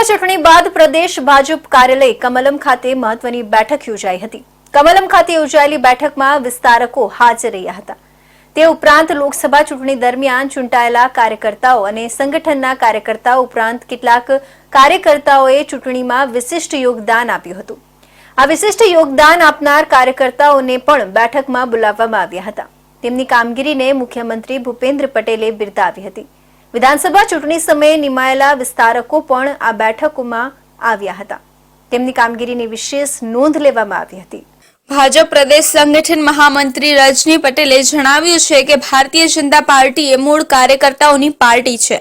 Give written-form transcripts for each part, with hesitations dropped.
ચૂંટણી બાદ પ્રદેશ ભાજપ કાર્યાલય કમલમ ખાતે મહત્વની બેઠક યોજાઈ હતી। કમલમ ખાતે યોજાયેલી બેઠકમાં વિસ્તારકો હાજર રહ્યા હતા। તે ઉપરાંત લોકસભા ચૂંટણી દરમિયાન ચૂંટાયેલા કાર્યકર્તાઓ અને સંગઠનના કાર્યકર્તાઓ ઉપરાંત કેટલાક કાર્યકર્તાઓએ ચૂંટણીમાં વિશિષ્ટ યોગદાન આપ્યું હતું। આ વિશિષ્ટ યોગદાન આપનાર કાર્યકર્તાઓને પણ બેઠકમાં બોલાવવામાં આવ્યા હતા। તેમની કામગીરીને મુખ્યમંત્રી ભૂપેન્દ્ર પટેલે બિરદાવી હતી। વિધાનસભા ચૂંટણી સમયે નિમાયેલા વિસ્તારકો પણ આ બેઠકોમાં આવ્યા હતા। તેમની કામગીરીની વિશેષ નોંધ લેવામાં આવી હતી। ભાજપ પ્રદેશ સંગઠન મહામંત્રી રજની પટેલે જણાવ્યું છે કે ભારતીય જનતા પાર્ટી એ મૂળ કાર્યકર્તાઓની પાર્ટી છે।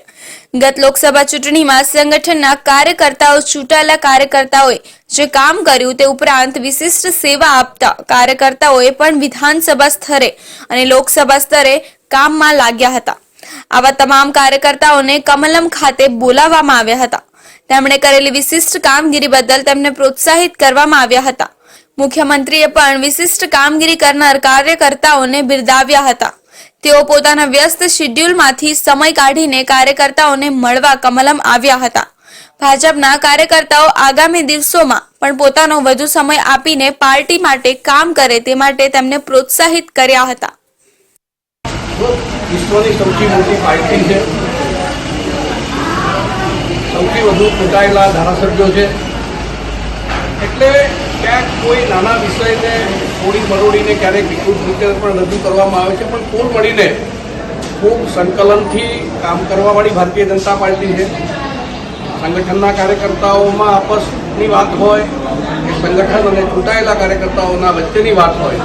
ગત લોકસભા ચૂંટણીમાં સંગઠનના કાર્યકર્તાઓ ચૂંટાયેલા કાર્યકર્તાઓએ જે કામ કર્યું તે ઉપરાંત વિશિષ્ટ સેવા આપતા કાર્યકર્તાઓએ પણ વિધાનસભા સ્તરે અને લોકસભા સ્તરે કામમાં લાગ્યા હતા। આવા તમામ કાર્યકર્તાઓને કમલમ ખાતે બોલાવવામાં આવ્યા હતા। તેમણે કરેલી વિશિષ્ટ કામગીરી બદલ તેમને પ્રોત્સાહિત કરવામાં આવ્યા હતા। મુખ્યમંત્રીએ પણ વિશિષ્ટ કામગીરી કરનાર કાર્યકર્તાઓને બિરદાવ્યા હતા। તેઓ પોતાના વ્યસ્ત શેડ્યુલમાંથી સમય કાઢીને કાર્યકર્તાઓને મળવા કમલમ આવ્યા હતા। ભાજપના કાર્યકર્તાઓ આગામી દિવસોમાં પણ પોતાનો વધુ સમય આપીને પાર્ટી માટે કામ કરે તે માટે તેમને પ્રોત્સાહિત કર્યા હતા। વિશ્વની સૌથી મોટી પાર્ટી છે, સૌથી વધુ ચૂંટાયેલા ધારાસભ્યો છે, એટલે ક્યાંક કોઈ નાના વિષયને થોડી મરોડીને ક્યારેક વિકૃત રીતે પણ રજૂ કરવામાં આવે છે, પણ કુલ મળીને ખૂબ સંકલનથી કામ કરવાવાળી ભારતીય જનતા પાર્ટી છે। સંગઠનના કાર્યકર્તાઓમાં આપસની વાત હોય કે સંગઠન અને ચૂંટાયેલા કાર્યકર્તાઓના વચ્ચેની વાત હોય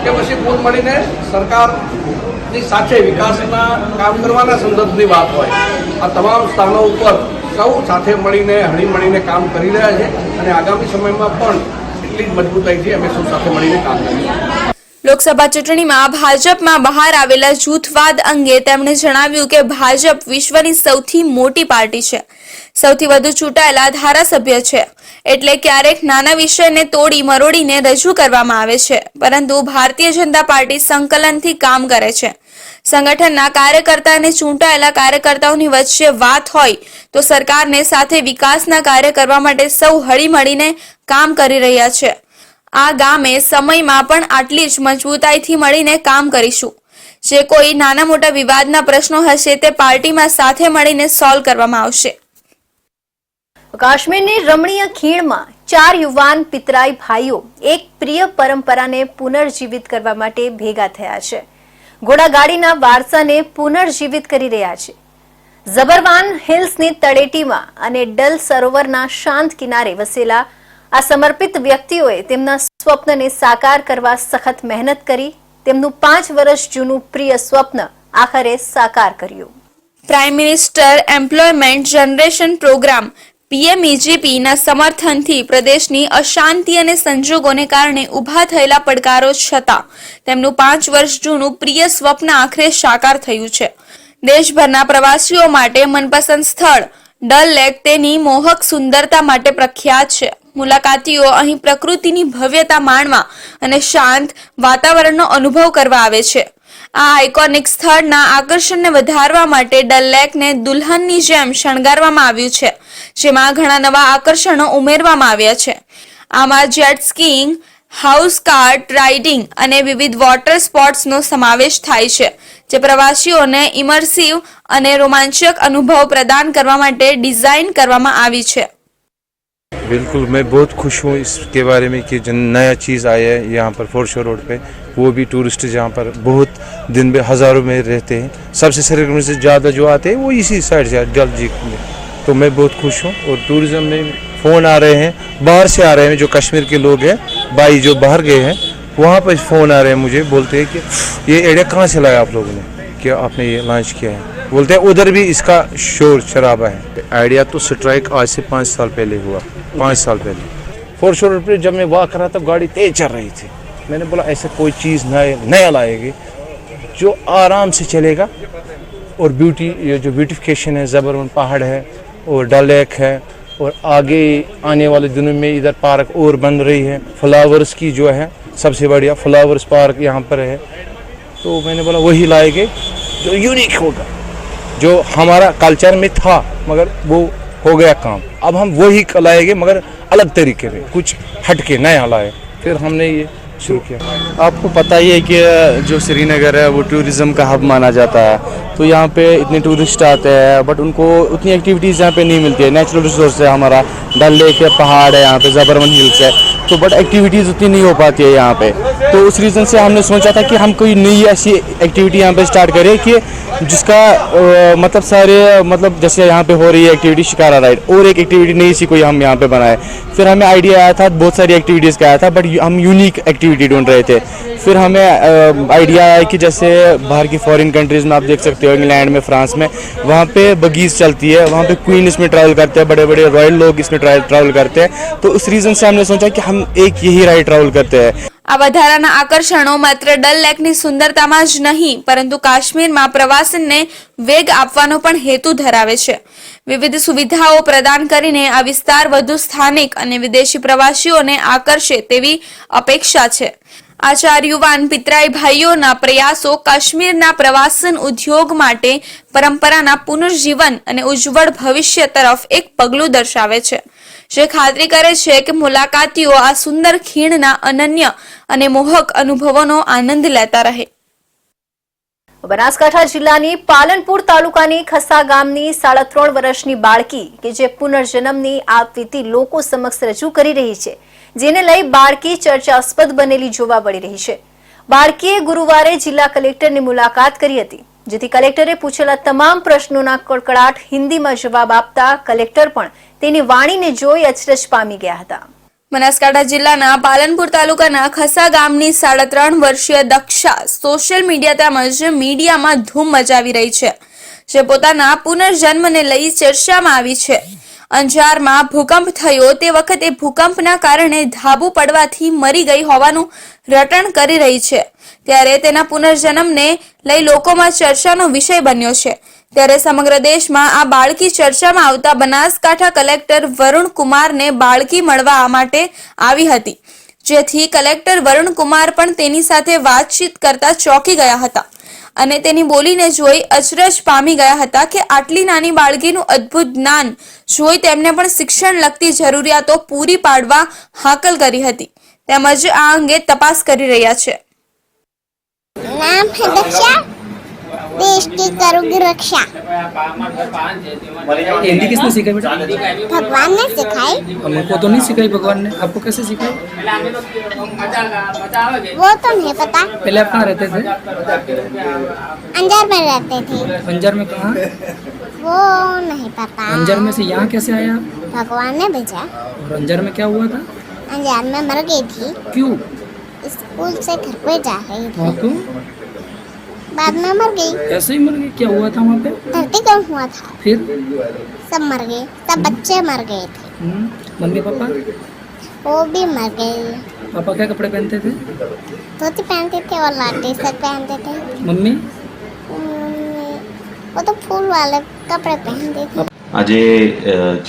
કે પછી કુલ મળીને સરકારની સાથે વિકાસના કામ કરવાના સંદર્ભની વાત હોય, આ તમામ સ્થાનો ઉપર સૌ સાથે મળીને હળી મળીને કામ કરી રહ્યા છે અને આગામી સમયમાં પણ એટલી જ મજબૂતાઈથી અમે સૌ સાથે મળીને કામ કરીશું। લોકસભા ચૂંટણીમાં ભાજપમાં બહાર આવેલા જૂથવાદ અંગે તેમણે જણાવ્યું કે ભાજપ વિશ્વની સૌથી મોટી પાર્ટી છે, સૌથી વધુ ચૂંટાયેલા ધારાસભ્ય છે, એટલે ક્યારેક નાના વિષયને તોડી મરોડીને રજૂ કરવામાં આવે છે, પરંતુ ભારતીય જનતા પાર્ટી સંકલનથી કામ કરે છે। સંગઠનના કાર્યકર્તા અને ચૂંટાયેલા કાર્યકર્તાઓની વચ્ચે વાત હોય તો સરકારને સાથે વિકાસના કાર્ય કરવા માટે સૌ હળી મળીને કામ કરી રહ્યા છે। આ ગામે સમયમાં પણ આટલી જ મજબૂતાઈથી મળીને કામ કરીશું। જે કોઈ નાના મોટા વિવાદના પ્રશ્નો હશે તે પાર્ટીમાં સાથે મળીને સોલ્વ કરવામાં આવશે। કાશ્મીરની રમણીય ખીણમાં 4 યુવાન પિતરાઈ ભાઈઓ એક પ્રિય પરંપરાને પુનર્જીવિત કરવા માટે ભેગા થયા છે। ઘોડાગાડીના વારસાને પુનર્જીવિત કરી રહ્યા છે। ઝબરવાન હિલ્સની તળેટીમાં અને ડલ સરોવરના શાંત કિનારે વસેલા આ સમર્પિત વ્યક્તિઓએ તેમના સ્વપ્નને સાકાર કરવા સખત મહેનત કરી તેમનું 5 વર્ષ જૂનું પ્રિય સ્વપ્ન આખરે સાકાર કર્યું। Prime minister employment generation programme PMEGP ના સમર્થનથી પ્રદેશની અશાંતિ અને સંજોગોને કારણે ઊભા થયેલા પડકારો છતાં તેમનું 5 વર્ષ જૂનું પ્રિય સ્વપ્ન આખરે સાકાર થયું છે। દેશભરના પ્રવાસીઓ માટે મનપસંદ સ્થળ ડલ લેક તેની મોહક સુંદરતા માટે પ્રખ્યાત છે। મુલાકાતીઓ અહીં પ્રકૃતિની ભવ્યતા માણવા અને શાંત વાતાવરણનો અનુભવ કરવા આવે છે। આ આઇકોનિક સ્થળના આકર્ષણને વધારવા માટે ડલ લેકને દુલ્હનની જેમ શણગારવામાં આવ્યું છે, જેમાં ઘણા નવા આકર્ષણો ઉમેરવામાં આવ્યા છે। આમાં jet skiing, house cart riding અને વિવિધ વોટર સ્પોર્ટ્સનો સમાવેશ થાય છે, જે પ્રવાસીઓને ઇમર્સિવ અને રોમાંચક અનુભવ પ્રદાન કરવા માટે ડિઝાઇન કરવામાં આવી છે। बिल्कुल, मैं बहुत खुश हूँ इसके बारे में कि जो नया चीज़ आया है यहाँ पर फोर्ट शोर रोड पे, वो भी टूरिस्ट जहाँ पर बहुत दिन में हज़ारों में रहते हैं, सबसे सरगर्मी से ज़्यादा जो आते हैं वो इसी साइड से डल झील में, तो मैं बहुत खुश हूँ। और टूरिज़्म में फ़ोन आ रहे हैं, बाहर से आ रहे हैं, जो कश्मीर के लोग हैं भाई जो बाहर गए हैं वहाँ पर फ़ोन आ रहे हैं, मुझे बोलते हैं कि ये आइडिया कहाँ से लाया आप लोगों ने कि आपने ये लॉन्च किया है। बोलते हैं उधर भी इसका शोर शराबा है। आइडिया तो स्ट्राइक आज से 5 साल पहले हुआ, 5 साल पहले फोर्ट शोर रोड पर जब मैं वॉक कर रहा था गाड़ी तेज चल रही थी, मैंने बोला ऐसा कोई चीज़ नया लाएगी जो आराम से चलेगा और ब्यूटी, ये जो ब्यूटिफिकेशन है, ज़बरवन पहाड़ है और डल लेक है और आगे आने वाले दिनों में इधर पार्क और बन रही है, फ्लावर्स की जो है सबसे बढ़िया फ्लावर्स पार्क यहाँ पर है। तो मैंने बोला वही लाएंगे जो यूनिक होगा, जो हमारा कल्चर में था मगर वो हो गया काम। अब हम वही लाएंगे मगर अलग तरीके में, कुछ हटके नया लाए। फिर हमने ये शुरू किया। आपको पता ही है कि जो श्रीनगर है वो टूरिज़्म का हब माना जाता है, तो यहाँ पे इतने टूरिस्ट आते हैं बट उनको उतनी एक्टिविटीज़ यहाँ पे नहीं मिलती है। नेचुरल रिसोर्स है हमारा, डल लेक है, पहाड़ है यहाँ पे, ज़बरवन हिल्स है, तो बट एक्टिविटीज़ उतनी नहीं हो पाती है यहाँ पे। तो उस रीज़न से हमने सोचा था कि हम कोई नई ऐसी एक्टिविटी यहाँ पे स्टार्ट करें कि जिसका मतलब सारे मतलब जैसे यहाँ पे हो रही है एक्टिविटी शिकारा राइड, और एक एक्टिविटी नई सी कोई हम यहाँ पे बनाए। फिर हमें आइडिया आया था, बहुत सारी एक्टिविटीज़ का आया था बट हम यूनिक एक्टिविटी ढूंढ रहे थे। फिर हमें आइडिया आया कि जैसे बाहर की फॉरेन कंट्रीज़ में आप देख सकते हो, इंग्लैंड में, फ्रांस में, वहाँ पे बगीज चलती है, वहाँ पे क्वीन इसमें ट्रैवल करते हैं, बड़े बड़े रॉयल लोग इसमें ट्रैवल करते हैं। तो उस रीज़न से हमने सोचा कि हम एक यही राइड ट्रैवल करते हैं। આ વધારાના આકર્ષણો માત્ર ડલ લેકની સુંદરતામાં જ નહીં પરંતુ કાશ્મીરમાં પ્રવાસનને વેગ આપવાનો પણ હેતુ ધરાવે છે। વિવિધ સુવિધાઓ પ્રદાન કરીને આ વિસ્તાર વધુ સ્થાનિક અને વિદેશી પ્રવાસીઓને આકર્ષે તેવી અપેક્ષા છે। આ ચાર યુવાન પિતરાઈ ભાઈઓના પ્રયાસો કાશ્મીરના પ્રવાસન ઉદ્યોગ માટે પરંપરાના પુનર્જીવન અને ઉજ્જવળ ભવિષ્ય તરફ એક પગલું દર્શાવે છે, જે ખાતરી કરે છે કે મુલાકાતીઓ આ સુંદર ખીણના અનન્ય અને મોહક અનુભવોનો આનંદ લેતા રહે। બનાસકાંઠા જિલ્લાની પાલનપુર તાલુકાની ખસા ગામની 3.5 વર્ષની બાળકી કે જે પુનર્જન્મની આપવીતી લોકો સમક્ષ રજૂ કરી રહી છે, જેને લઈ બાળકી ચર્ચાસ્પદ બનેલી જોવા મળી રહી છે। બાળકીએ ગુરુવારે જિલ્લા કલેક્ટરની મુલાકાત કરી હતી, જેથી કલેક્ટરે પૂછેલા તમામ પ્રશ્નોના કડકડાટ હિન્દીમાં જવાબ આપતા કલેક્ટર પણ તેની વાણીને જોઈ અચરજ પામી ગયા હતા। બનાસકાંઠા જિલ્લાના પાલનપુર તાલુકાના ખસા ગામની 3.5 વર્ષીય દક્ષા સોશિયલ મીડિયા તેમજ મીડિયામાં ધૂમ મચાવી રહી છે, જે પોતાના પુનર્જન્મને લઈ ચર્ચામાં આવી છે। અંજારમાં ભૂકંપ થયો તે વખતે ભૂકંપના કારણે ધાબુ પડવાથી મરી ગઈ હોવાનું રટણ કરી રહી છે, ત્યારે તેના પુનર્જન્મને લઈ લોકોમાં ચર્ચાનો વિષય બન્યો છે। ત્યારે સમગ્ર દેશમાં આ બાળકી ચર્ચામાં આવતા બનાસકાંઠા કલેક્ટર વરુણ કુમારને બાળકી મળવા માટે આવી હતી, જેથી કલેક્ટર વરુણ કુમાર પણ તેની સાથે વાતચીત કરતા ચોંકી ગયા હતા અને તેની બોલીને જોઈ અચરજ પામી ગયા હતા કે આટલી નાની બાળકીનું અદ્ભુત જ્ઞાન જોઈ તેમને પણ શિક્ષણ લગતી જરૂરિયાતો પૂરી પાડવા હાકલ કરી હતી, તેમજ આ અંગે તપાસ કરી રહ્યા છે। नाम है दक्षा, देश की करूंगी रक्षा। हिंदी किसने सिखाई बेटा? भगवान ने सिखाई। हमको तो नहीं सिखाई भगवान ने, आपको कैसे सिखाई? वो तो नहीं पता। पहले आप कहाँ रहते थे? अंजार में रहते थे। अंजार में कहाँ? वो नहीं पता। अंजार में से यहाँ कैसे आए आप? भगवान ने भेजा। और अंजार में क्या हुआ था? अंजार में मर गई थी, क्यों? स्कूल से घर पे जा रही हाँ थी, तो बाद में मर गई। ऐसे ही मर गई? क्या हुआ था वहाँ पे? धरतीकंप हुआ था, फिर सब मर गए, सब बच्चे मर गए थे, मम्मी पापा? वो भी मर गए। पापा क्या कपड़े पहनते थे? धोती पहनते थे और टी शर्ट पहनते थे। मम्मी? वो तो फूल वाले कपड़े पहनते थे। આજે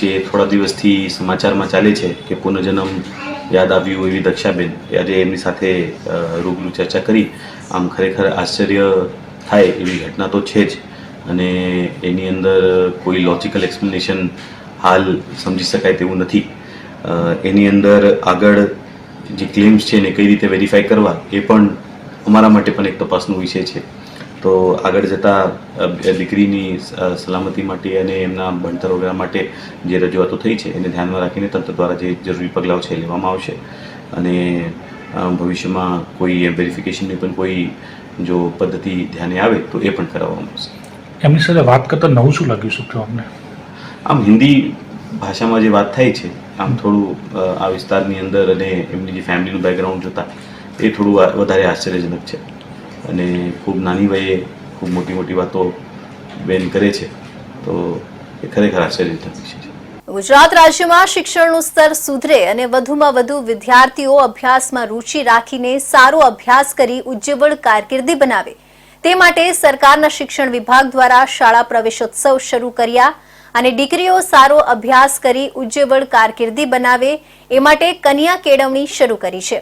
જે થોડા દિવસથી સમાચારમાં ચાલે છે કે પુનર્જન્મ યાદ આવ્યું એવી દક્ષાબેન, આજે એમની સાથે રૂબરૂ ચર્ચા કરી। આમ ખરેખર આશ્ચર્ય થાય એવી ઘટના તો છે જ, અને એની અંદર કોઈ લોજિકલ એક્સપ્લેનેશન હાલ સમજી શકાય તેવું નથી। એની અંદર આગળ જે ક્લેમ્સ છે એને કઈ રીતે વેરીફાઈ કરવા એ પણ અમારા માટે પણ એક તપાસનો વિષય છે। તો આગળ જતાં દીકરીની સલામતી માટે અને એમના ભણતર વગેરે માટે જે રજૂઆતો થઈ છે એને ધ્યાનમાં રાખીને તંત્ર દ્વારા જે જરૂરી પગલાઓ છે એ લેવામાં આવશે, અને ભવિષ્યમાં કોઈ વેરિફિકેશનની પણ કોઈ જો પદ્ધતિ ધ્યાને આવે તો એ પણ કરાવવામાં આવશે। એમની સાથે વાત કરતાં નવું શું લાગી શકતું અમને? આમ હિન્દી ભાષામાં જે વાત થાય છે, આમ થોડું આ વિસ્તારની અંદર અને એમની જે ફેમિલીનું બેકગ્રાઉન્ડ જોતાં એ થોડું વધારે આશ્ચર્યજનક છે, અને ખૂબ નાની વયે ખૂબ મોટી મોટી વાતો બેન કરે છે, તો એ ખરેખર આશ્ચર્યજનક વિષય છે। ગુજરાત રાજ્યમાં શિક્ષણનું સ્તર સુધરે અને વધુમાં વધુ વિદ્યાર્થીઓ અભ્યાસમાં રુચિ રાખીને સારો અભ્યાસ કરી ઉજ્જવળ કારકિર્દી બનાવે તે માટે સરકારના શિક્ષણ વિભાગ દ્વારા શાળા પ્રવેશોત્સવ શરૂ કર્યા અને દીકરીઓ સારો અભ્યાસ કરી ઉજ્જવળ કારકિર્દી બનાવે એ માટે કન્યા કેળવણી શરૂ કરી છે।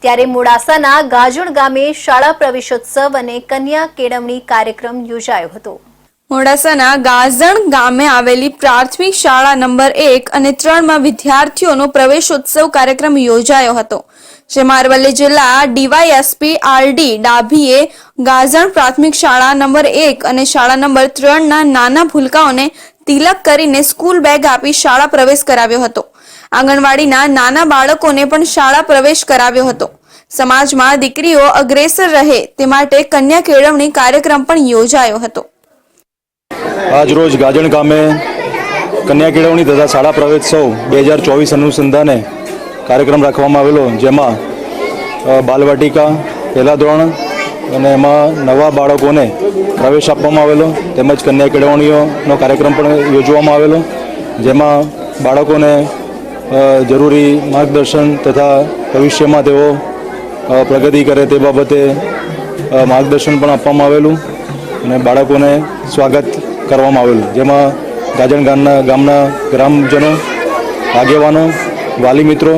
ત્યારે મોડાસાના ગાજણ ગામે શાળા પ્રવેશોત્સવ અને કન્યા કેળવણી કાર્યક્રમ યોજાયો હતો। મોડાસાના ગાઝણ ગામે આવેલી પ્રાથમિક શાળા નંબર 1 અને 3 માં વિદ્યાર્થીઓનો પ્રવેશોત્સવ કાર્યક્રમ યોજાયો હતો, જેમાં અરવલ્લી જિલ્લા ડીવાયએસપી આરડી ડાભીએ ગાઝણ પ્રાથમિક શાળા નંબર 1 અને શાળા નંબર 3 ના નાના ભૂલકાઓને તિલક કરીને સ્કૂલ બેગ આપી શાળા પ્રવેશ કરાવ્યો હતો. આંગણવાડીના નાના બાળકોને પણ શાળા પ્રવેશ કરાવ્યો હતો. સમાજમાં દીકરીઓ અગ્રેસર રહે તે માટે કન્યા કેળવણી કાર્યક્રમ પણ યોજાયો હતો. આજ રોજ ગાજણ ગામે કન્યા કેળવણી તથા શાળા પ્રવેશોત્સવ 2024 અનુસંધાને કાર્યક્રમ રાખવામાં આવેલો, જેમાં બાલવાટિકા પહેલા ધોરણ અને એમાં નવા બાળકોને પ્રવેશ આપવામાં આવેલો, તેમજ કન્યા કેળવણીઓનો કાર્યક્રમ પણ યોજવામાં આવેલો, જેમાં બાળકોને જરૂરી માર્ગદર્શન તથા ભવિષ્યમાં તેઓ પ્રગતિ કરે તે બાબતે માર્ગદર્શન પણ આપવામાં આવેલું અને બાળકોને સ્વાગત કરવામાં આવેલું, જેમાં ગાજણ ગામના ગ્રામજનો, આગેવાનો, વાલી મિત્રો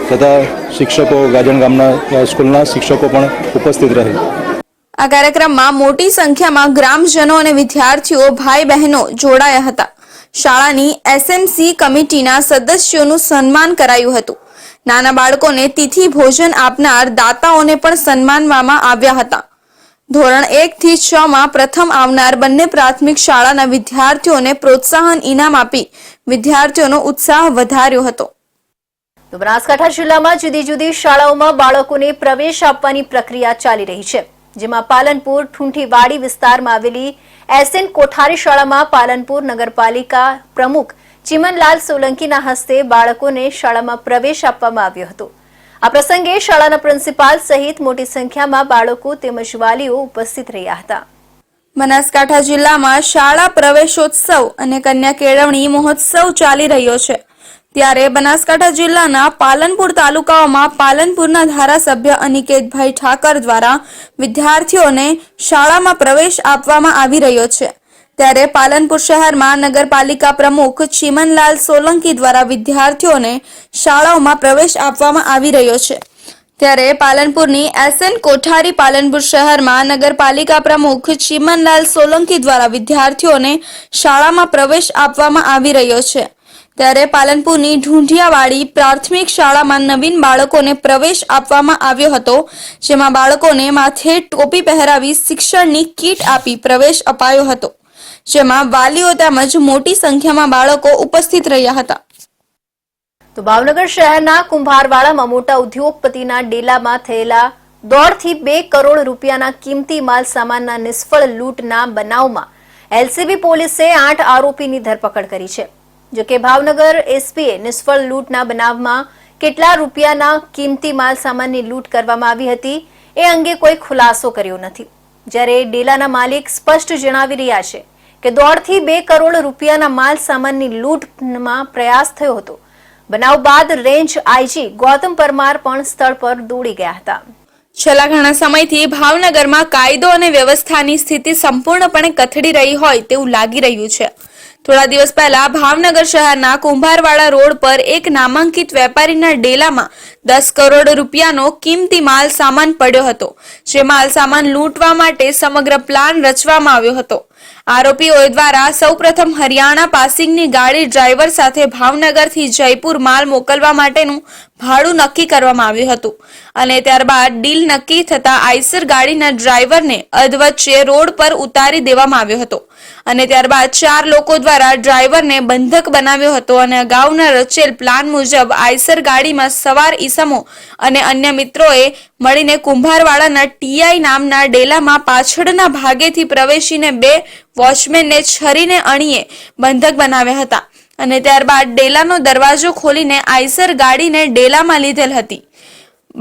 તથા શિક્ષકો, ગાજણ ગામના સ્કૂલના શિક્ષકો પણ ઉપસ્થિત રહે. આ કાર્યક્રમમાં મોટી સંખ્યામાં ગ્રામજનો અને વિદ્યાર્થીઓ, ભાઈ બહેનો જોડાયા હતા. શાળાની એસએમસી કમિટીના સદસ્યોનું સન્માન કરાયું હતું. નાના બાળકોને તિથિ ભોજન આપનાર દાતાઓને પણ સન્માનવામાં આવ્યા હતા. ધોરણ 1 થી 6 માં પ્રથમ આવનાર બંને પ્રાથમિક શાળાના વિદ્યાર્થીઓને પ્રોત્સાહન ઇનામ આપી વિદ્યાર્થીઓનો ઉત્સાહ વધાર્યો હતો. તો બનાસકાંઠા જિલ્લામાં જુદી જુદી શાળાઓમાં બાળકોને પ્રવેશ આપવાની પ્રક્રિયા ચાલી રહી છે, જેમાં પાલનપુર ઠુંઠીવાડી વિસ્તારમાં આવેલી એસએન કોઠારી શાળામાં પાલનપુર નગરપાલિકા પ્રમુખ ચિમનલાલ સોલંકીના હસ્તે બાળકોને શાળામાં પ્રવેશ આપવામાં આવ્યો હતો. આ પ્રસંગે શાળાના પ્રિન્સિપાલ સહિત મોટી સંખ્યામાં બાળકો તેમજ વાલીઓ ઉપસ્થિત રહ્યા હતા. બનાસકાંઠા જિલ્લામાં શાળા પ્રવેશોત્સવ અને કન્યા કેળવણી મહોત્સવ ચાલી રહ્યો છે, ત્યારે બનાસકાંઠા જિલ્લાના પાલનપુર તાલુકાઓમાં પાલનપુરના ધારાસભ્ય અનિકેતભાઈ ઠાકર દ્વારા વિદ્યાર્થીઓને શાળામાં પ્રવેશ આપવામાં આવી રહ્યો છે, ત્યારે પાલનપુર શહેરમાં નગરપાલિકા પ્રમુખ ચિમનલાલ સોલંકી દ્વારા વિદ્યાર્થીઓને શાળાઓમાં પ્રવેશ આપવામાં આવી રહ્યો છે. ત્યારે પાલનપુરની એસએન કોઠારી પાલનપુર શહેરમાં નગરપાલિકા પ્રમુખ ચિમનલાલ સોલંકી દ્વારા વિદ્યાર્થીઓને શાળામાં પ્રવેશ આપવામાં આવી રહ્યો છે. ત્યારે પાલનપુરની ઢૂંઢિયાવાડી પ્રાથમિક શાળામાં નવીન બાળકોને પ્રવેશ આપવામાં આવ્યો હતો, જેમાં બાળકોને માથે ટોપી પહેરાવી શિક્ષણની કીટ આપી પ્રવેશ અપાયો હતો, જેમાં વાલીઓ તેમજ મોટી સંખ્યામાં બાળકો ઉપસ્થિત રહ્યા હતા. તો ભાવનગર શહેરના કુંભારવાડામાં મોટા ઉદ્યોગપતિના ડેલામાં થયેલા 1.5 થી 2 કરોડ રૂપિયાના કિંમતી માલ સામાનના નિષ્ફળ લૂંટના બનાવમાં એલસીબી પોલીસે 8 આરોપીની ધરપકડ કરી છે. જોકે ભાવનગર એસપીએ નિષ્ફળ લૂંટના બનાવમાં કેટલા રૂપિયાના કિંમતી માલ સામાનની લૂંટ કરવામાં આવી હતી એ અંગે કોઈ ખુલાસો કર્યો નથી, જ્યારે ડેલાના માલિક સ્પષ્ટ જણાવી રહ્યા છે કે 1.5 થી 2 કરોડ રૂપિયાના માલ સામાનની લૂંટમાં પ્રયાસ થયો હતો. બનાવ બાદ રેન્જ આઈજી ગૌતમ પરમાર પણ સ્થળ પર દોડી ગયા હતા. છેલ્લા ઘણા સમયથી ભાવનગરમાં કાયદો અને વ્યવસ્થાની સ્થિતિ સંપૂર્ણપણે કથળી રહી હોય તેવું લાગી રહ્યું છે. થોડા દિવસ પહેલા ભાવનગર શહેરના કુંભારવાડા રોડ પર એક નામાંકિત વેપારીના ડેલામાં 10 કરોડ રૂપિયાનો કિંમતી માલ સામાન પડ્યો હતો, જે માલ સામાન લૂંટવા માટે સમગ્ર પ્લાન રચવામાં આવ્યો હતો. આરોપીઓ દ્વારા સૌપ્રથમ હરિયાણા પાસિંગની ગાડી ડ્રાઈવર સાથે ભાવનગરથી જયપુર માલ મોકલવા માટેનું ભાડું નક્કી કરવામાં આવ્યું હતું અને ત્યારબાદ ડીલ નક્કી થતા આઈસર ગાડીના ડ્રાઈવરને અધવચ્ચે રોડ પર ઉતારી દેવામાં આવ્યો હતો અને ત્યારબાદ 4 લોકો દ્વારા ડ્રાઈવરને બંધક બનાવ્યો હતો અને અગાઉના રચેલ પ્લાન મુજબ આઈસર ગાડીમાં સવાર ઈસમો અને અન્ય મિત્રોએ મળીને કુંભારવાડાના ટીઆઈ નામના ડેલામાં પાછળના ભાગેથી પ્રવેશીને 2 વોચમેનને છરીને અણીએ બંધક બનાવ્યા હતા અને ત્યારબાદ ડેલાનો દરવાજો ખોલીને આઈસર ગાડીને ડેલામાં લીધેલ હતી.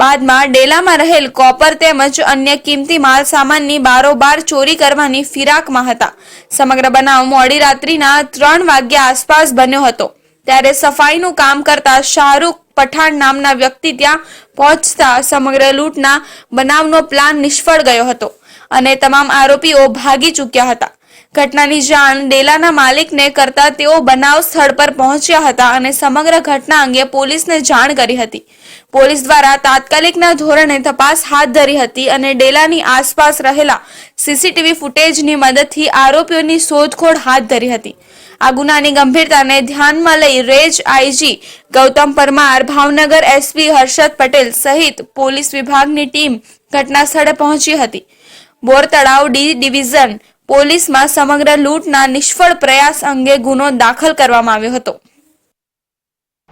બાદમાં ડેલામાં રહેલ કોપર તેમજ અન્ય કિંમતી માલ સામાનની બારોબાર ચોરી કરવાની ફિરાકમાં હતા. સમગ્ર બનાવ મોડી રાત્રિના 3 વાગ્યા આસપાસ બન્યો હતો. ત્યારે સફાઈનું કામ કરતા શાહરૂખ પઠાણ નામના વ્યક્તિ ત્યાં પહોંચતા સમગ્ર લૂંટના બનાવનો પ્લાન નિષ્ફળ ગયો હતો અને તમામ આરોપીઓ ભાગી ચૂક્યા હતા. ઘટનાની જાણ ડેલાના માલિકને કરતા તેઓ બનાવ સ્થળ પર પહોંચ્યા હતા અને સમગ્ર ઘટના અંગે પોલીસને જાણ કરી હતી. પોલીસ દ્વારા તાત્કાલિકના ધોરણે તપાસ હાથ ધરી હતી અને ડેલાની આસપાસ રહેલા સીસીટીવી ફૂટેજની મદદથી આરોપીઓની શોધખોળ હાથ ધરી હતી. આ ગુનાની ગંભીરતાને ધ્યાનમાં લઈ range IG Gautam Parmar, Bhavnagar SP Harshad Patel સહિત પોલીસ વિભાગની ટીમ ઘટના સ્થળે પહોંચી હતી. બોરતળાવ ડી ડિવિઝન પોલીસમાં સમગ્ર લૂંટના નિષ્ફળ પ્રયાસ અંગે ગુનો દાખલ કરવામાં આવ્યો હતો.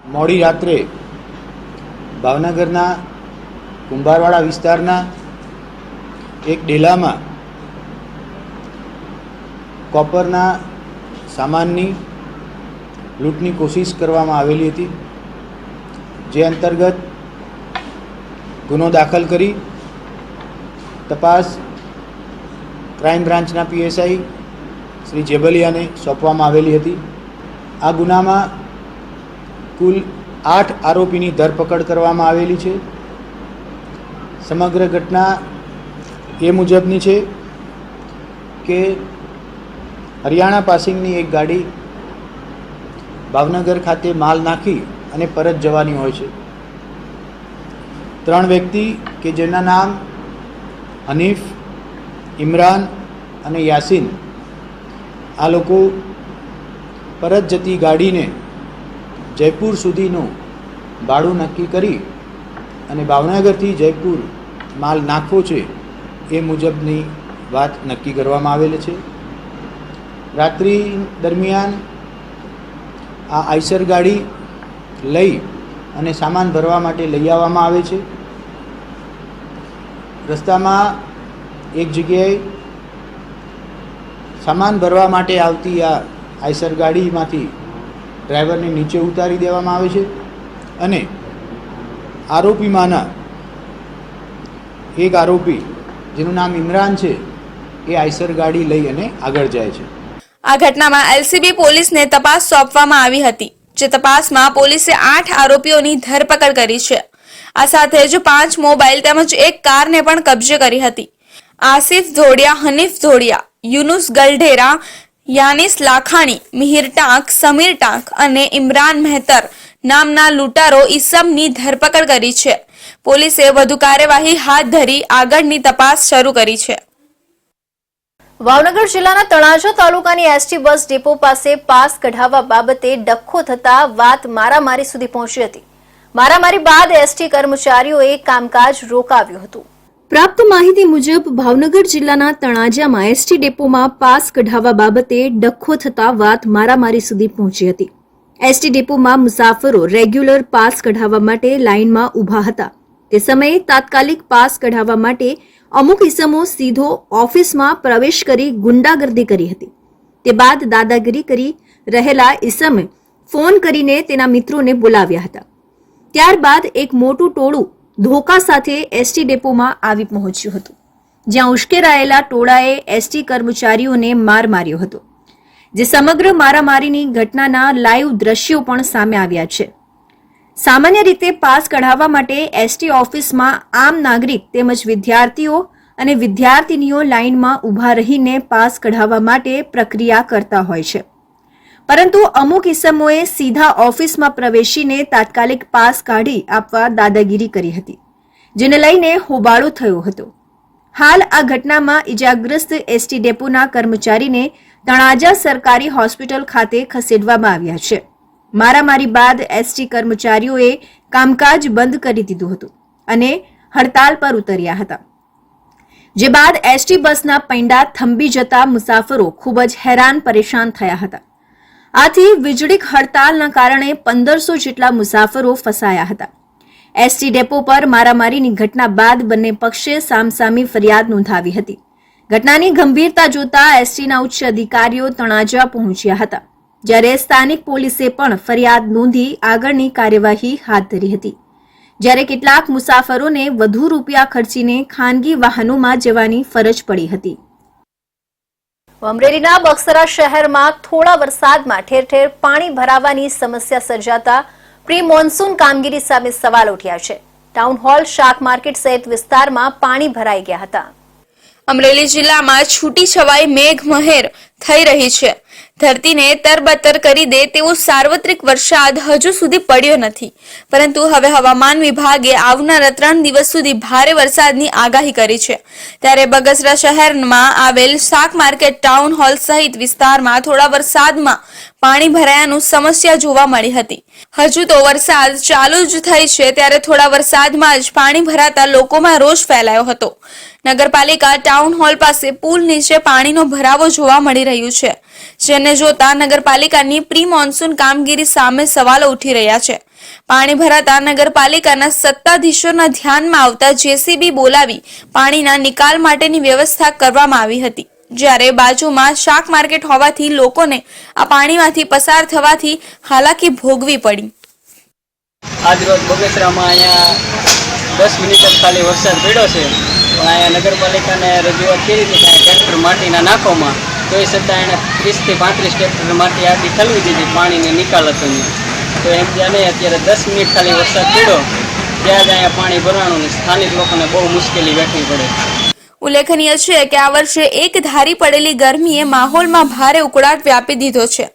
મોડી રાત્રે ભાવનગરના કુંભારવાડા વિસ્તારના એક ડેલામાં કોપરના સામાનની લૂંટની કોશિશ કરવામાં આવેલી હતી, જે અંતર્ગત ગુનો દાખલ કરી તપાસ ક્રાઇમ બ્રાન્ચના પીએસઆઈ શ્રી જેબલિયાને સોંપવામાં આવેલી હતી. આ ગુનામાં કુલ 8 આરોપીની ધરપકડ કરવામાં આવેલી છે. સમગ્ર ઘટના એ મુજબની છે કે હરિયાણા પાસિંગની એક ગાડી ભાવનગર ખાતે માલ નાખી અને પરત જવાની હોય છે. 3 વ્યક્તિ કે જેના નામ હનીફ, ઇમરાન અને યાસીન, આ લોકો પરત જતી ગાડીને જયપુર સુધીનું ભાડું નક્કી કરી અને ભાવનગરથી જયપુર માલ નાખવો છે એ મુજબની વાત નક્કી કરવામાં આવેલી છે. રાત્રિ દરમિયાન આ આઈસર ગાડી લઈ અને સામાન ભરવા માટે લઈ આવવામાં આવે છે. રસ્તામાં એક જગ્યાએ સામાન ભરવા માટે આવતી આ આઈસર ગાડીમાંથી ડ્રાઈવરને નીચે ઉતારી દેવામાં આવે છે અને આરોપીમાંના એક આરોપી જેનું નામ ઇમરાન છે એ આઈસર ગાડી લઈ અને આગળ જાય છે. આ ઘટનામાં એલસીબી પોલીસને તપાસ સોંપવામાં આવી હતી, જે તપાસમાં પોલીસે 8 આરોપીઓની ધરપકડ કરી છે. આ સાથે જ 5 મોબાઈલ તેમજ એક કારને પણ કબજે કરી હતી. આસિફ ધોડિયા, હનીફ ધોડિયા, યુનુસ ગલઢેરા, યાનિસ લાખાણી, મિહિર ટાંક, સમીર ટાંક અને ઇમરાન મહેતર નામના લૂંટારો ઈસમની ધરપકડ કરી છે. પોલીસે વધુ કાર્યવાહી હાથ ધરી આગળની તપાસ શરૂ કરી છે. ભાવનગર જિલ્લાના તળાજા તાલુકાની એસટી બસ ડેપો પાસે પાસ કઢાવવા બાબતે ડખ્ખો થતા વાત મારામારી સુધી પહોંચી હતી. મારામારી બાદ એસટી કર્મચારીઓએ કામકાજ રોકાવ્યું હતું. પ્રાપ્ત માહિતી મુજબ ભાવનગર જિલ્લાના તળાજામાં એસટી ડેપોમાં પાસ કઢાવવા બાબતે ડખ્ખો થતા વાત મારામારી સુધી પહોંચી હતી. એસટી ડેપોમાં મુસાફરો રેગ્યુલર પાસ કઢાવવા માટે લાઇનમાં ઊભા હતા. તે સમયે તાત્કાલિક પાસ કઢાવવા માટે અમુક ઇસમો સીધો ઓફિસમાં પ્રવેશ કરી ગુંડાગર્દી કરી હતી. તે બાદ દાદાગીરી કરી રહેલા ઇસમે ફોન કરીને તેના મિત્રોને બોલાવ્યા હતા. ત્યારબાદ એક મોટું ટોળું ધોકા સાથે એસટી ડેપોમાં આવી પહોંચ્યું હતું, જ્યાં ઉશ્કેરાયેલા ટોળાએ એસટી કર્મચારીઓને માર માર્યો હતો. જે સમગ્ર મારામારીની ઘટનાના લાઈવ દ્રશ્યો પણ સામે આવ્યા છે. સામાન્ય રીતે પાસ કઢાવવા માટે એસટી ઓફિસમાં આમ નાગરિક તેમજ વિદ્યાર્થીઓ અને વિદ્યાર્થીનીઓ લાઇનમાં ઊભા રહીને પાસ કઢાવવા માટે પ્રક્રિયા કરતા હોય છે, પરંતુ અમુક ઇસમોએ સીધા ઓફિસમાં પ્રવેશીને તાત્કાલિક પાસ કાઢી આપવા દાદાગીરી કરી હતી, જેને લઈને હોબાળો થયો હતો. હાલ આ ઘટનામાં ઇજાગ્રસ્ત એસટી ડેપોના કર્મચારીને તળાજા સરકારી હોસ્પિટલ ખાતે ખસેડવામાં આવ્યા છે. મારામારી બાદ એસટી કર્મચારીઓએ કામકાજ બંધ કરી દીધું હતું અને હડતાલ પર ઉતર્યા હતા, જે બાદ એસટી બસના પૈંડા થંભી જતા મુસાફરો ખૂબ જ હેરાન પરેશાન થયા હતા. આથી વીજળીક હડતાલના કારણે 1500 જેટલા મુસાફરો ફસાયા હતા. એસટી ડેપો પર મારામારીની ઘટના બાદ બંને પક્ષે સામસામી ફરિયાદ નોંધાવી હતી. ઘટનાની ગંભીરતા જોતા એસટીના ઉચ્ચ અધિકારીઓ તળાજા પહોંચ્યા હતા, જ્યારે સ્થાનિક પોલીસે પણ ફરિયાદ નોંધી આગળની કાર્યવાહી હાથ ધરી હતી. જ્યારે કેટલાક મુસાફરોને વધુ રૂપિયા ખર્ચીને ખાનગી વાહનોમાં જવાની ફરજ પડી હતી. અમરેલીના બક્સરા શહેરમાં થોડા વરસાદમાં ઠેર ઠેર પાણી ભરાવાની સમસ્યા સર્જાતા પ્રી મોન્સૂન કામગીરી સામે સવાલ ઉઠ્યા છે. ટાઉન હોલ, શાક માર્કેટ સહિત વિસ્તારમાં પાણી ભરાઈ ગયા હતા. અમરેલી જિલ્લામાં છૂટી છવાઈ મેઘમહેર થઈ રહી છે. ધરતીને તરબતર કરી દે તેવો સાર્વત્રિક વરસાદ હજુ સુધી પડ્યો નથી, પરંતુ હવે હવામાન વિભાગે આવનારા 3 દિવસ સુધી ભારે વરસાદની આગાહી કરી છે. ત્યારે બગસરા શહેરમાં આવેલ શાક માર્કેટ ટાઉન હોલ સહિત વિસ્તારમાં થોડા વરસાદમાં પાણી ભરાયાનું સમસ્યા જોવા મળી હતી. હજુ તો વરસાદ ચાલુ જ થઈ છે ત્યારે થોડા વરસાદમાં જ પાણી ભરાતા લોકોમાં રોષ ફેલાયો હતો. નગરપાલિકા ટાઉન હોલ પાસે પુલ નીચે પાણીનો ભરાવો જોવા મળી રહ્યું છે, જેને જોતા નગરપાલિકાની પ્રી મોન્સૂન કામગીરી સામે સવાલો ઉઠી રહ્યા છે. પાણી ભરાતા નગરપાલિકાના સત્તાધીશોના ધ્યાનમાં આવતા જેસીબી બોલાવી પાણીના નિકાલ માટેની વ્યવસ્થા કરવામાં આવી હતી, જ્યારે બાજુમાં શાક માર્કેટ હોવાથી લોકોને આ પાણીમાંથી પસાર થવાથી હાલાકી ભોગવી પડી. આજ રોજ બગસરામાં અહીંયા 10 મિનિટ જ ખાલી વરસાદ પડ્યો છે, પણ અહીંયા નગરપાલિકાને રજૂઆત કરી હતી કે ટ્રેક્ટર માટીના નાખોમાં, તો એ છતાં એણે 30 થી 35 ટ્રેક્ટર માટી આખી ઠલવી દીધી, પાણીને નિકાલ હતો નહીં. તો એમ જ્યાં નહીં, અત્યારે 10 મિનિટ ખાલી વરસાદ પડ્યો ત્યાં જ અહીંયા પાણી ભરવાનું, સ્થાનિક લોકોને બહુ મુશ્કેલી વેઠવી પડે. ઉલ્લેખનીય છે કે આ વર્ષે એક ધારી પડેલી ગરમીએ માહોલમાં ભારે ઉકળાટ વ્યાપી દીધો છે.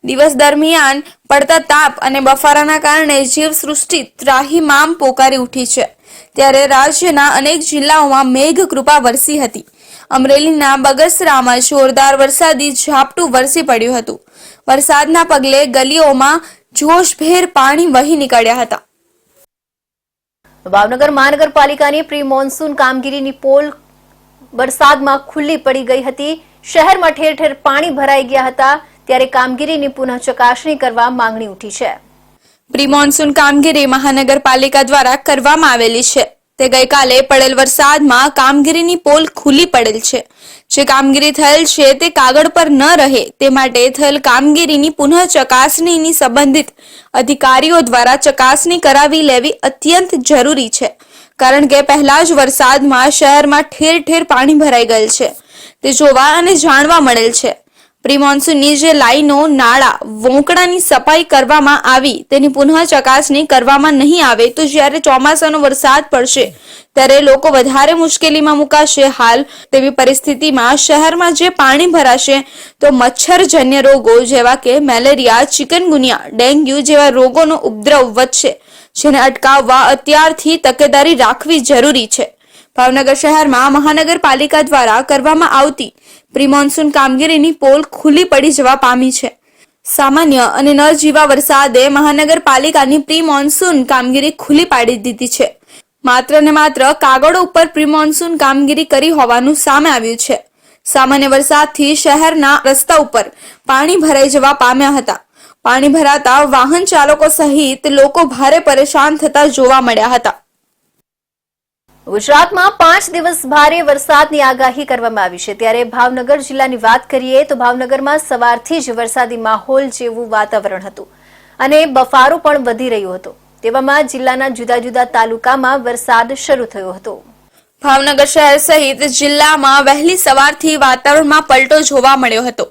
દિવસ દરમિયાન પડતા તાપ અને બફારાના કારણે જીવસૃષ્ટિ ત્રાહિમામ પોકારી ઉઠી છે. ત્યારે રાજ્યના અનેક જિલ્લાઓમાં મેઘ કૃપા વરસી હતી. અમરેલીના બગસરામાં જોરદાર વરસાદી ઝાપટું વરસી પડ્યું હતું. વરસાદના પગલે ગલીઓમાં જોશભેર પાણી વહી નીકળ્યા હતા. ભાવનગર મહાનગરપાલિકાની પ્રી મોન્સૂન કામગીરીની પોલ વરસાદમાં ખુલ્લી પડી ગઈ હતી. શહેરમાં ઠેર ઠેર પાણી ભરાઈ ગયા હતા, ત્યારે કામગીરીની પુનઃ ચકાસણી કરવા માંગણી ઉઠી છે. પ્રી મોન્સૂન કામગીરી મહાનગરપાલિકા દ્વારા કરવામાં આવેલી છે. તે ગઈકાલે પડેલ વરસાદમાં કામગીરીની પોલ ખુલ્લી પડેલ છે. જે કામગીરી થયેલ છે તે કાગળ પર ન રહે તે માટે થયેલ કામગીરીની પુનઃ ચકાસણીની સંબંધિત અધિકારીઓ દ્વારા ચકાસણી કરાવી લેવી અત્યંત જરૂરી છે, કારણ કે પહેલા જ વરસાદમાં શહેરમાં ઠેર ઠેર પાણી ભરાઈ ગયેલ છે. તે જોવા અને જાણવા મળેલ છે. પ્રી મોન્સૂનની જે લાઈનો, નાળા, વોંકડાની સફાઈ કરવામાં આવી તેની પુનઃ ચકાસણી કરવામાં નહીં આવે તો જ્યારે ચોમાસાનો વરસાદ પડશે ત્યારે લોકો વધારે મુશ્કેલીમાં મુકાશે. હાલ તેવી પરિસ્થિતિમાં શહેરમાં જે પાણી ભરાશે તો મચ્છરજન્ય રોગો જેવા કે મેલેરિયા, ચિકનગુનિયા, ડેન્ગ્યુ જેવા રોગોનો ઉપદ્રવ વધશે, જેને અટકાવવા અત્યારથી તકેદારી રાખવી જરૂરી છે. ભાવનગર શહેરમાં મહાનગરપાલિકા દ્વારા કરવામાં આવતી પ્રી મોન્સૂન કામગીરીની પોલ ખુલ્લી પડી જવા પામી છે. સામાન્ય અને ન જીવા વરસાદે મહાનગરપાલિકાની પ્રી મોન્સૂન કામગીરી ખુલ્લી પાડી દીધી છે. માત્ર ને માત્ર કાગળો ઉપર પ્રી મોન્સૂન કામગીરી કરી હોવાનું સામે આવ્યું છે. સામાન્ય વરસાદથી શહેરના રસ્તા ઉપર પાણી ભરાઈ જવા પામ્યા હતા. પાણી ભરાતા વાહન ચાલકો સહિત લોકો ભારે પરેશાન થતા જોવા મળ્યા હતા. ગુજરાતમાં 5 દિવસ ભારે વરસાદની આગાહી કરવામાં આવી છે, ત્યારે ભાવનગર જિલ્લાની વાત કરીએ તો ભાવનગરમાં સવારથી જ વરસાદી માહોલ જેવું વાતાવરણ હતું અને બફારો પણ વધી રહ્યો હતો. તેવામાં જિલ્લાના જુદા જુદા તાલુકામાં વરસાદ શરૂ થયો હતો. ભાવનગર શહેર સહિત જિલ્લામાં વહેલી સવારથી વાતાવરણમાં પલટો જોવા મળ્યો હતો.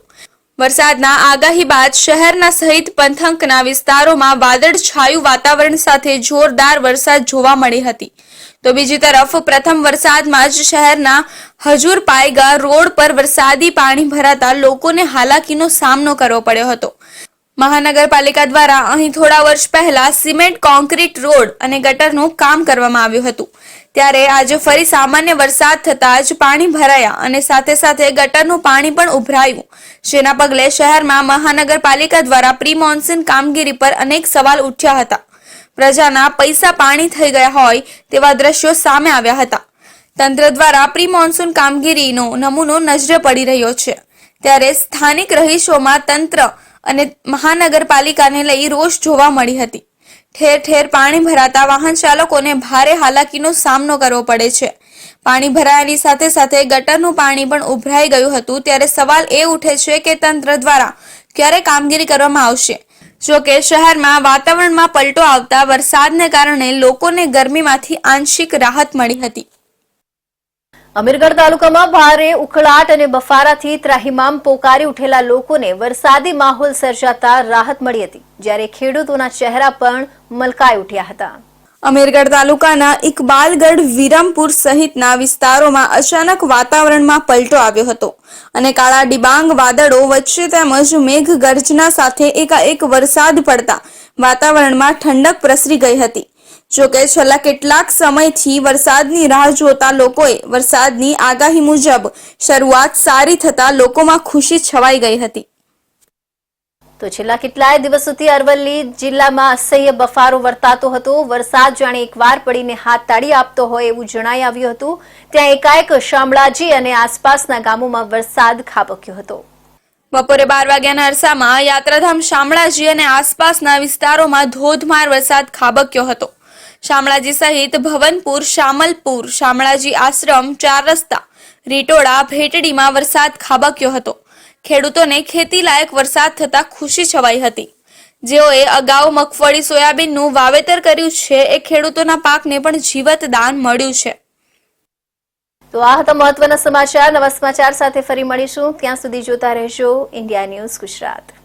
વરસાદના આગાહી બાદ શહેરના સહિત પંથકના વિસ્તારોમાં વાદળછાયું વાતાવરણ સાથે જોરદાર વરસાદ જોવા મળી હતી. તો બીજી તરફ પ્રથમ વરસાદમાં જ શહેરના હજુર પાયગા રોડ પર વરસાદી પાણી ભરાતા લોકોને હાલાકીનો સામનો કરવો પડ્યો હતો. મહાનગરપાલિકા દ્વારા અહીં થોડા વર્ષ પહેલા સિમેન્ટ કોન્ક્રીટ રોડ અને ગટરનું કામ કરવામાં આવ્યું હતું, ત્યારે આજે ફરી સામાન્ય વરસાદ થતાં જ પાણી ભરાયા અને સાથે સાથે ગટરનું પાણી પણ ઉભરાયું, જેના પગલે શહેરમાં મહાનગરપાલિકા દ્વારા પ્રી મોન્સૂન કામગીરી પર અનેક સવાલ ઉઠ્યા હતા. પ્રજાના પૈસા પાણી થઈ ગયા હોય તેવા દ્રશ્યો સામે આવ્યા હતા. તંત્ર દ્વારા પ્રી મોન્સૂન કામગીરીનો નમૂનો નજરે પડી રહ્યો છે, ત્યારે સ્થાનિક રહીશોમાં તંત્ર અને મહાનગરપાલિકાને લઈ રોષ જોવા મળી હતી. ઠેર ઠેર પાણી ભરાતા વાહન ચાલકોને ભારે હાલાકીનો સામનો કરવો પડે છે. પાણી ભરાયાની સાથે સાથે ગટરનું પાણી પણ ઉભરાઈ ગયું હતું, ત્યારે સવાલ એ ઉઠે છે કે તંત્ર દ્વારા ક્યારે કામગીરી કરવામાં આવશે. જો કે શહેરમાં વાતાવરણમાં પલટો આવતા વરસાદને કારણે લોકોને ગરમીમાંથી આંશિક રાહત મળી હતી. અમીરગઢ તાલુકામાં ભારે ઉકળાટ અને બફારાથી ત્રાહિમામ પોકારી ઉઠેલા લોકોને વરસાદી માહોલ સર્જાતા રાહત મળી હતી, જ્યારે ખેડૂતોના ચહેરા પણ મલકાઈ ઉઠ્યા હતા. અમીરગઢ તાલુકાના ઇકબાલગઢ વિરમપુર સહિતના વિસ્તારોમાં અચાનક વાતાવરણમાં પલટો આવ્યો હતો અને કાળા ડિબાંગ વાદળો વચ્ચે તેમજ મેઘગર્જના સાથે એકાએક વરસાદ પડતા વાતાવરણમાં ઠંડક પ્રસરી ગઈ હતી. જોકે છેલ્લા કેટલાક સમયથી વરસાદની રાહ જોતા લોકોએ વરસાદની આગાહી મુજબ શરૂઆત સારી થતા લોકોમાં ખુશી છવાઈ ગઈ હતી. તો છેલ્લા કેટલાય દિવસોથી અરવલ્લી જિલ્લામાં અસહ્ય બફારો વર્તાતો હતો. વરસાદ જાણે એકવાર પડીને હાથ તાળી આપતો હોય એવું જણાઈ આવ્યું હતું. ત્યાં એકાએક શામળાજી અને આસપાસના ગામોમાં વરસાદ ખાબક્યો હતો. બપોરે 12 વાગ્યાના અરસામાં યાત્રાધામ શામળાજી અને આસપાસના વિસ્તારોમાં ધોધમાર વરસાદ ખાબક્યો હતો. શામળાજી સહિત ભવનપુર, શામલપુર, શામળાજી આશ્રમ, 4 રસ્તા, રીટોડા, ભેટડીમાં વરસાદ ખાબક્યો હતો. ખેડૂતોને ખેતીલાયક વરસાદ થતા ખુશી છવાઈ હતી. જેઓએ અગાઉ મગફળી, સોયાબીનનું વાવેતર કર્યું છે એ ખેડૂતોના પાકને પણ જીવતદાન મળ્યું છે. તો આ હતા મહત્વના સમાચાર. નવા સમાચાર સાથે ફરી મળીશું. ત્યાં સુધી જોતા રહેજો ઇન્ડિયા ન્યૂઝ ગુજરાત.